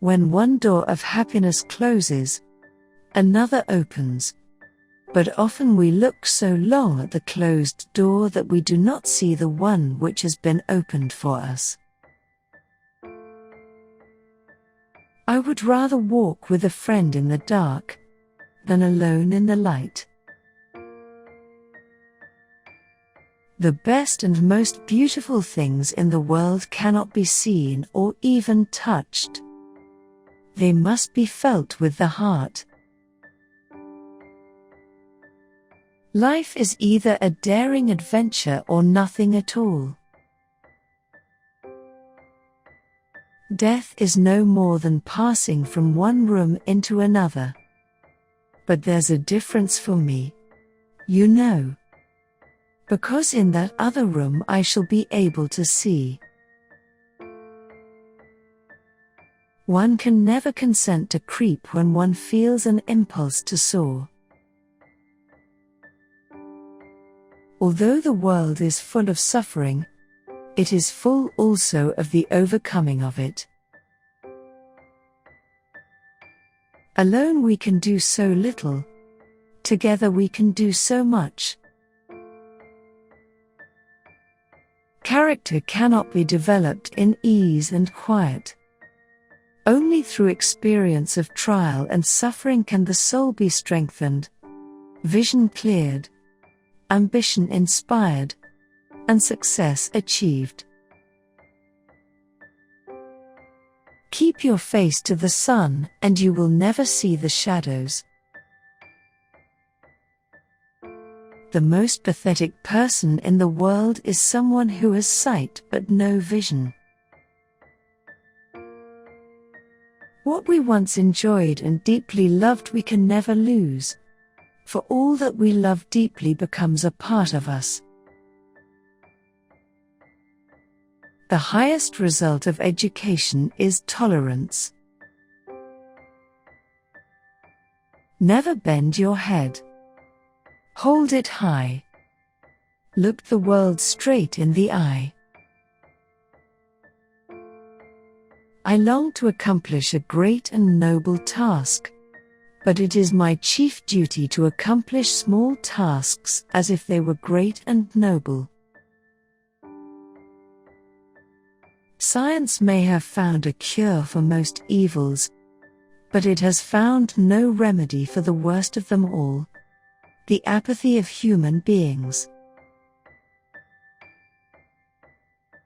When one door of happiness closes, another opens. But often we look so long at the closed door that we do not see the one which has been opened for us. I would rather walk with a friend in the dark than alone in the light. The best and most beautiful things in the world cannot be seen or even touched. They must be felt with the heart. Life is either a daring adventure or nothing at all. Death is no more than passing from one room into another. But there's a difference for me, you know. Because in that other room I shall be able to see. One can never consent to creep when one feels an impulse to soar. Although the world is full of suffering, it is full also of the overcoming of it. Alone we can do so little, together we can do so much. Character cannot be developed in ease and quiet. Only through experience of trial and suffering can the soul be strengthened, vision cleared, ambition inspired, and success achieved. Keep your face to the sun, and you will never see the shadows. The most pathetic person in the world is someone who has sight but no vision. What we once enjoyed and deeply loved we can never lose, for all that we love deeply becomes a part of us. The highest result of education is tolerance. Never bend your head. Hold it high. Look the world straight in the eye. I long to accomplish a great and noble task, but it is my chief duty to accomplish small tasks as if they were great and noble. Science may have found a cure for most evils, but it has found no remedy for the worst of them all, the apathy of human beings.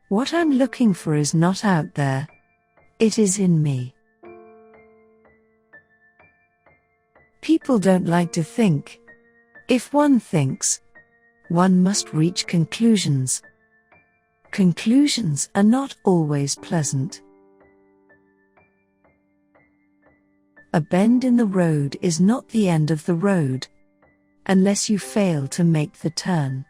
What I'm looking for is not out there, it is in me. People don't like to think. If one thinks, one must reach conclusions. Conclusions are not always pleasant. A bend in the road is not the end of the road, unless you fail to make the turn.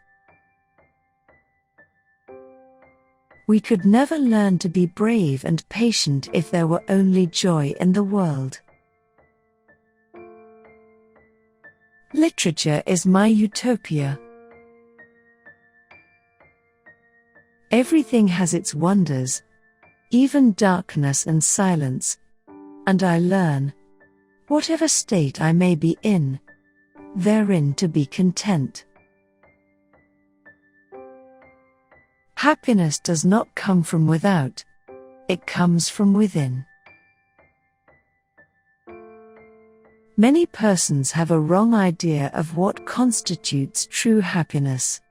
We could never learn to be brave and patient if there were only joy in the world. Literature is my utopia. Everything has its wonders, even darkness and silence, and I learn, whatever state I may be in, therein to be content. Happiness does not come from without, it comes from within. Many persons have a wrong idea of what constitutes true happiness.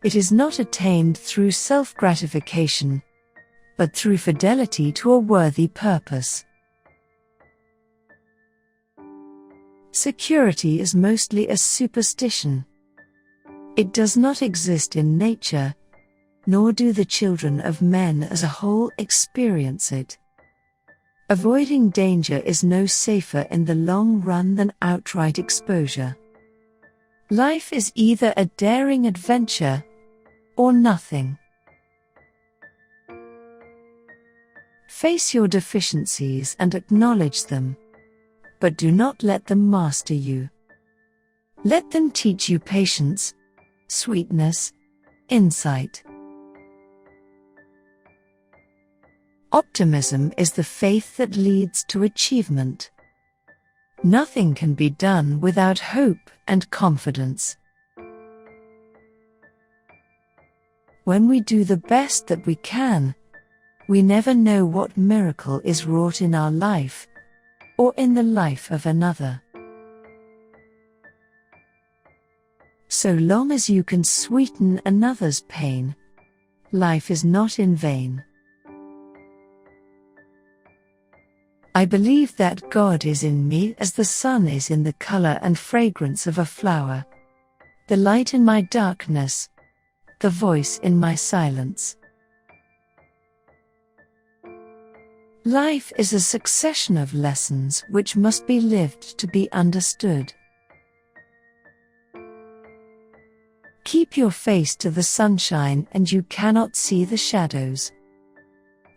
It is not attained through self-gratification, but through fidelity to a worthy purpose. Security is mostly a superstition. It does not exist in nature, nor do the children of men as a whole experience it. Avoiding danger is no safer in the long run than outright exposure. Life is either a daring adventure or nothing. Face your deficiencies and acknowledge them, but do not let them master you. Let them teach you patience, sweetness, insight. Optimism is the faith that leads to achievement. Nothing can be done without hope and confidence. When we do the best that we can, we never know what miracle is wrought in our life, or in the life of another. So long as you can sweeten another's pain, life is not in vain. I believe that God is in me as the sun is in the color and fragrance of a flower, the light in my darkness, the voice in my silence. Life is a succession of lessons which must be lived to be understood. Keep your face to the sunshine and you cannot see the shadows.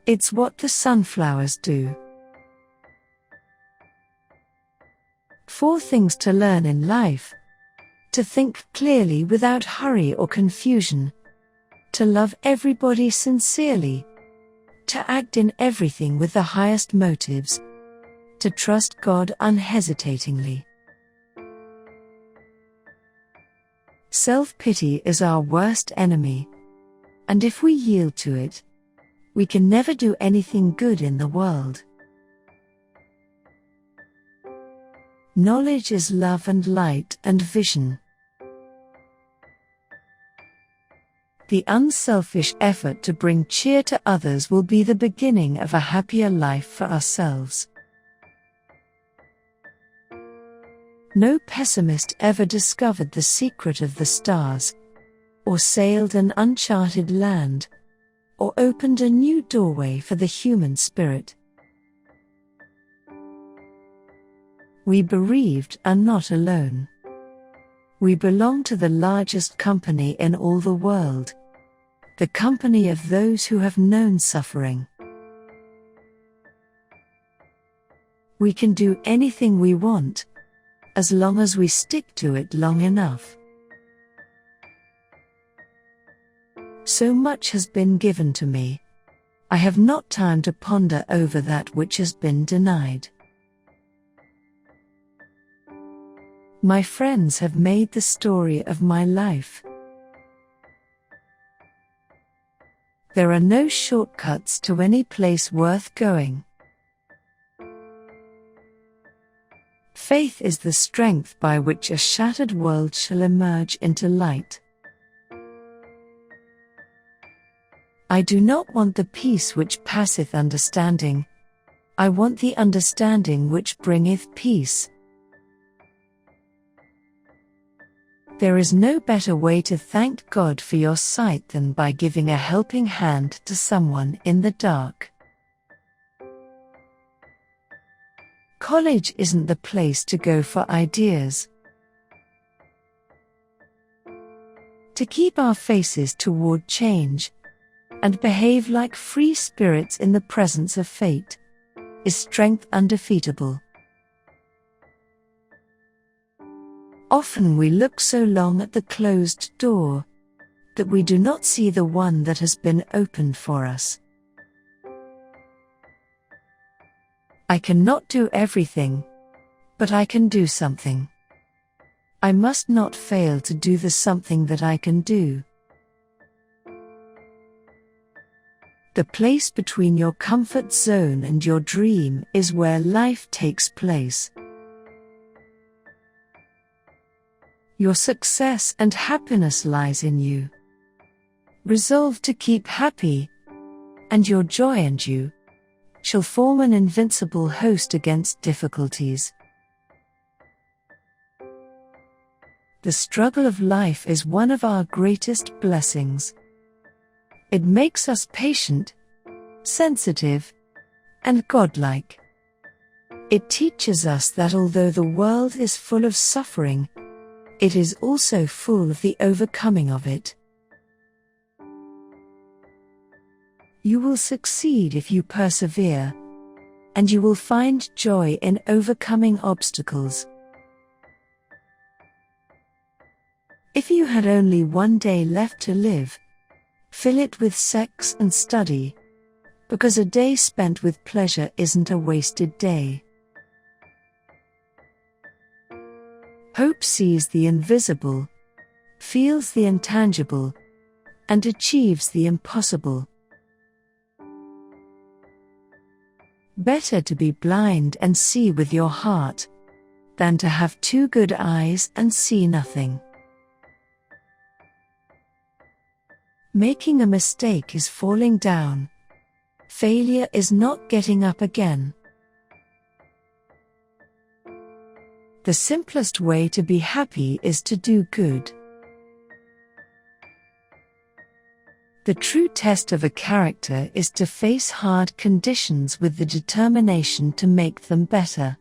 It's what the sunflowers do. 4 things to learn in life: to think clearly without hurry or confusion, to love everybody sincerely, to act in everything with the highest motives, to trust God unhesitatingly. Self-pity is our worst enemy, and if we yield to it, we can never do anything good in the world. Knowledge is love and light and vision. The unselfish effort to bring cheer to others will be the beginning of a happier life for ourselves. No pessimist ever discovered the secret of the stars, or sailed an uncharted land, or opened a new doorway for the human spirit. We bereaved are not alone. We belong to the largest company in all the world, the company of those who have known suffering. We can do anything we want, as long as we stick to it long enough. So much has been given to me. I have not time to ponder over that which has been denied. My friends have made the story of my life. There are no shortcuts to any place worth going. Faith is the strength by which a shattered world shall emerge into light. I do not want the peace which passeth understanding. I want the understanding which bringeth peace. There is no better way to thank God for your sight than by giving a helping hand to someone in the dark. College isn't the place to go for ideas. To keep our faces toward change, and behave like free spirits in the presence of fate, is strength undefeatable. Often we look so long at the closed door, that we do not see the one that has been opened for us. I cannot do everything, but I can do something. I must not fail to do the something that I can do. The place between your comfort zone and your dream is where life takes place. Your success and happiness lies in you. Resolve to keep happy, and your joy and you shall form an invincible host against difficulties. The struggle of life is one of our greatest blessings. It makes us patient, sensitive, and godlike. It teaches us that although the world is full of suffering, it is also full of the overcoming of it. You will succeed if you persevere, and you will find joy in overcoming obstacles. If you had only one day left to live, fill it with sex and study, because a day spent with pleasure isn't a wasted day. Hope sees the invisible, feels the intangible, and achieves the impossible. Better to be blind and see with your heart, than to have two good eyes and see nothing. Making a mistake is falling down. Failure is not getting up again. The simplest way to be happy is to do good. The true test of a character is to face hard conditions with the determination to make them better.